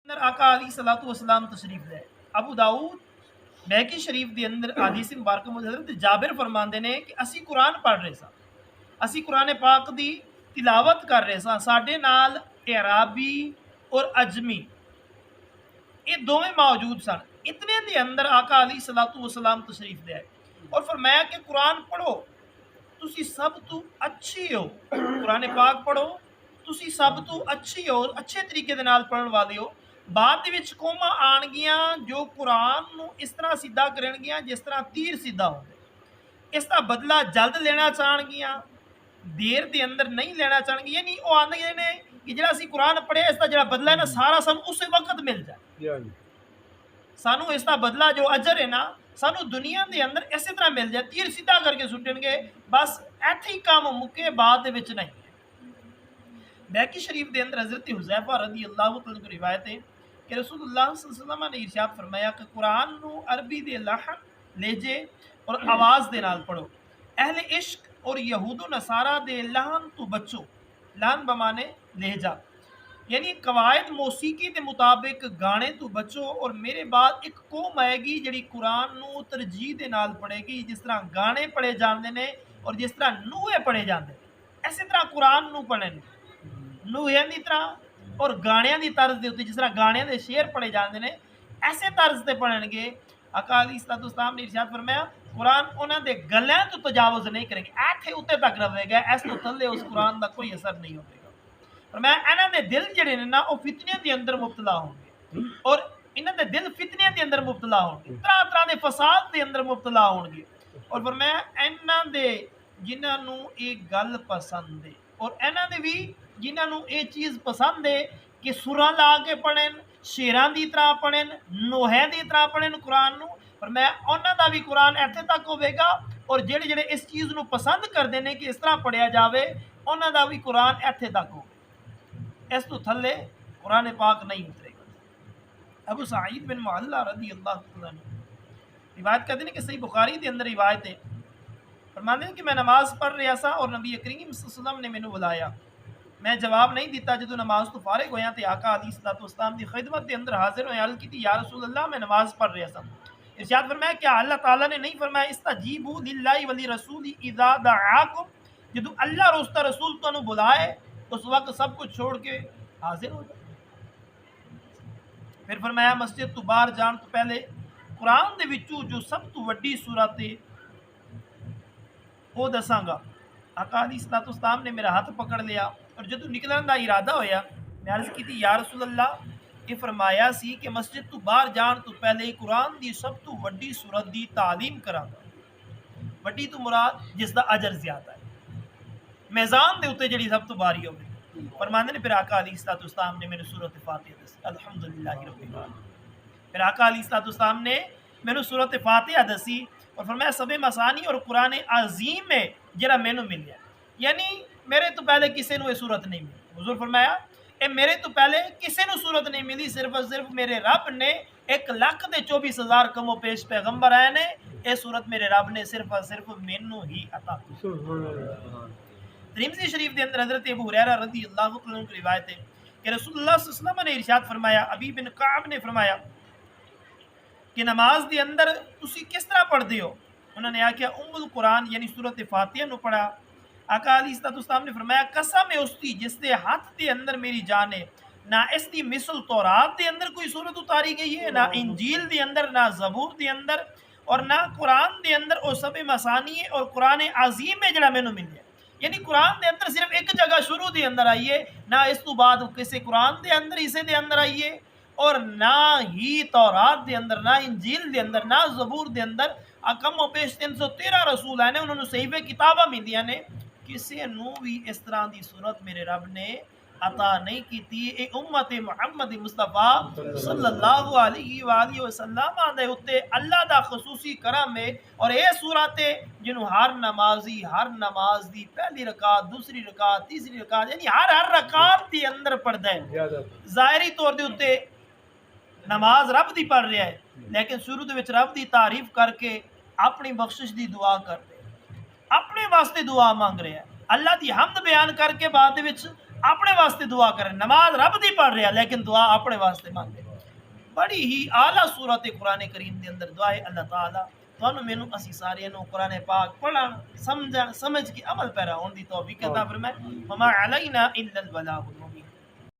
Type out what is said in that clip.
اندر آقا علی صلاۃ والسلام تشریف لے ابو داؤد بیکی شریف دے اندر حدیث مبارکہ میں حضرت جابر فرماندے نے کہ اسی قرآن پڑھ رہے سا اسی قرآن پاک دی تلاوت کر رہے سا ساڈے نال اعرابی اور اجمی یہ دونوں موجود سن اتنے دے اندر آقا علی صلاۃ والسلام تشریف لے آئے اور فرمایا کہ قرآن پڑھو تسی سب تو اچھی ہو قرآن پاک پڑھو تسی سب تو اچھی ہو اچھے طریقے دے نال پڑھن والے ہو بعد وچ قوماں آن گیاں جو قرآن نو اس طرح سیدھا کرن گیاں جس طرح تیر سیدھا ہو اس کا بدلہ جلد لینا چاہن گیاں دیر دے اندر نہیں لینا چاہن گیا یعنی وہ آندے نے کہ جڑا اسی قرآن پڑھے اس کا جڑا بدلہ ہے نا سارا سانو اسی وقت مل جائے سانو اس کا بدلہ جو اجر ہے نا سانو دنیا دے اندر اسی طرح مل جائے تیر سیدھا کر کے سٹن گے بس ایتھے ہی کام مکے بعد دے وچ نہیں بیکی شریف دے اندر حضرت حذیفہ رضی اللہ تعالیٰ کی روایت ہے کہ رسول اللہ صلی اللہ علیہ وسلم نے ارشاد فرمایا کہ قرآن نو عربی دے لحن لہجے اور آواز دے نال پڑھو اہل عشق اور یہود و نصارہ دے لحن تو بچو لحن بمانے لہجہ یعنی قواعد موسیقی دے مطابق گانے تو بچو اور میرے بعد ایک قوم آئے گی جڑی قرآن نو ترجیح دے نال پڑھے گی جس طرح گانے پڑھے جاندے نے اور جس طرح نوحے پڑھے جاندے نے اسی طرح قرآن نو پڑھن گے نوحیاں دی طرح اور گانیاں دی طرز دے ہوتے جس طرح گانیاں دے شعر پڑھے جاندے نے ایسے طرز تے پڑھن گے آقا علیہ الصلوۃ والسلام نے ارشاد فرمایا قرآن انہاں دے گلیاں تو تجاوز نہیں کرے گا ایتھے اوتے تک رہے گا اس تو تھلے اس قرآن دا کوئی اثر نہیں ہوے گا فرمایا انہاں دے دل جڑے نے نا او فتنے دے اندر مبتلا ہوں گے اور انہاں دے دل فتنے دے اندر مبتلا ہوں گے طرح طرح دے فساد دے اندر مبتلا ہوں گے اور فرمایا انہاں دے جنہاں نو ایک گل پسند ہے اور انہاں دے بھی جنہاں نو یہ چیز پسند ہے کہ سراں لا کے پڑھن شیراں دی طرح پڑھن نوحے دی طرح پڑھن قرآن نو پر میں انہاں دا بھی قرآن ایتھے تک ہوے گا اور جڑے جڑے اس چیز نو پسند کردے نے کہ اس طرح پڑھیا جاوے انہاں دا بھی قرآن ایتھے تک ہو اس تو تھلے قرآن پاک نہیں اترے گا ابو سعید بن معلہ رضی اللہ تعالیٰ عنہ روایت کرتے ہیں کہ صحیح بخاری دے اندر روایت ہے فرماتے ہیں کہ میں نماز پڑھ رہا سا اور نبی کریم صلی اللہ علیہ وسلم نے مینوں بلایا میں جواب نہیں دیتا جدو نماز تو فارغ ہویا تے آقا علیہ الصلوۃ والسلام دی خدمت دے اندر حاضر ہوئے عرض کی تھی یا رسول اللہ میں نماز پڑھ رہا سا ارشاد فرمایا کیا اللہ تعالیٰ نے نہیں فرمایا استجیبوا للہ ولرسول اذا دعاکم جدو اللہ اور اس کا رسول تانوں بلائے اس وقت سب کچھ چھوڑ کے حاضر ہو جائے پھر فرمایا مسجد تو باہر جان تو پہلے قرآن دے وچوں جو سب تو وڈی سورت ہے وہ دساں گا آقا علیہ الصلوۃ والسلام نے میرا ہاتھ پکڑ لیا اور جدو نکلن دا ارادہ ہویا میں عرض کی تھی یا رسول اللہ یہ فرمایا سی کہ مسجد تو باہر جان تو پہلے قرآن دی سب تو وڈی سورت دی تعلیم کراں گا وڈی تو مراد جس دا اجر زیادہ ہے میزان دے اوتے جڑی سب تو باری ہوگی فرماندے نے پھر آقا علیہ الصلوۃ والسلام نے میرے سورۃ فاتحہ دسی الحمدللہ رب العالمین پھر آقا علیہ الصلوۃ والسلام نے میرے سورۃ فاتحہ دسی اور فرمایا سب مسانی اور قرآن عظیم ہے جڑا مینوں ملیا یعنی میرے تو پہلے کسی نو یہ صورت نہیں ملی حضور فرمایا اے میرے تو پہلے کسی نو صورت نہیں ملی صرف اور صرف میرے رب نے 1,24,000 کم و پیش پیغمبر آئے نے یہ صورت میرے رب نے صرف اور صرف مینوں ہی عطا کی ترمذی شریف دے اندر حضرت ابو ہریرہ رضی اللہ عنہ کی روایت ہے کہ رسول اللہ صلی اللہ علیہ وسلم نے ارشاد فرمایا ابی بن کعب نے فرمایا کہ نماز دے اندر تسی کس طرح پڑھتے ہو انہوں نے کہا ام القرآن یعنی سورۃ فاتحہ نو پڑھا آقا علیہ الصلوۃ والسلام نے فرمایا قسم ہے اس دی جس دے ہاتھ دے اندر میری جان ہے نہ اس دی مثل تورات دے اندر کوئی سورت اتاری گئی ہے نہ انجیل دے اندر نہ زبور دے اندر اور نہ قرآن دے اندر اور سب مسانی ہے اور قرآن عظیم ہے جڑا مینوں ملیا یعنی قرآن دے اندر صرف ایک جگہ شروع دے اندر آئیے نہ اس تو بعد کسی قرآن دے اندر اسے دے اندر آئیے اور نہ ہی تورات دے اندر نہ انجیل دے اندر نہ زبور دے اندر کم و پیش 313 رسول آئے نے انہوں نے صحیفے کتاباں ملیاں نے کسی نو بھی اس طرح دی صورت میرے رب نے عطا نہیں کی تھی اے امت محمد مصطفیٰ صلی اللہ علیہ وآلہ وسلم دے اتے اللہ دا خصوصی کرم ہے اور اے صورت جنہوں ہر نماز دی پہلی رکعت دوسری رکعت تیسری رکعت یعنی ہر رکعت دی اندر پڑھدا ہے ظاہری طور دے اتے نماز رب دی پڑھ رہا ہے لیکن شروع دے وچ رب دی تعریف کر کے اپنی بخشش دی دعا کر رہے اپنے واسطے دعا مانگ رہے ہیں اللہ دی حمد بیان کر کے بعد وچ اپنے واسطے دعا کریں، نماز رب دی پڑھ رہا لیکن دعا اپنے واسطے مانگے۔ بڑی ہی اعلیٰ صورت قرآن کریم دے اندر دعا ہے اللہ تعالیٰ تھانوں مینوں اسی سارے نو قرآن پاک پڑھن سمجھ کے عمل پیرا ہون دی توفیق عطا فرمائے۔ وما علینا الا البلاغ المبین۔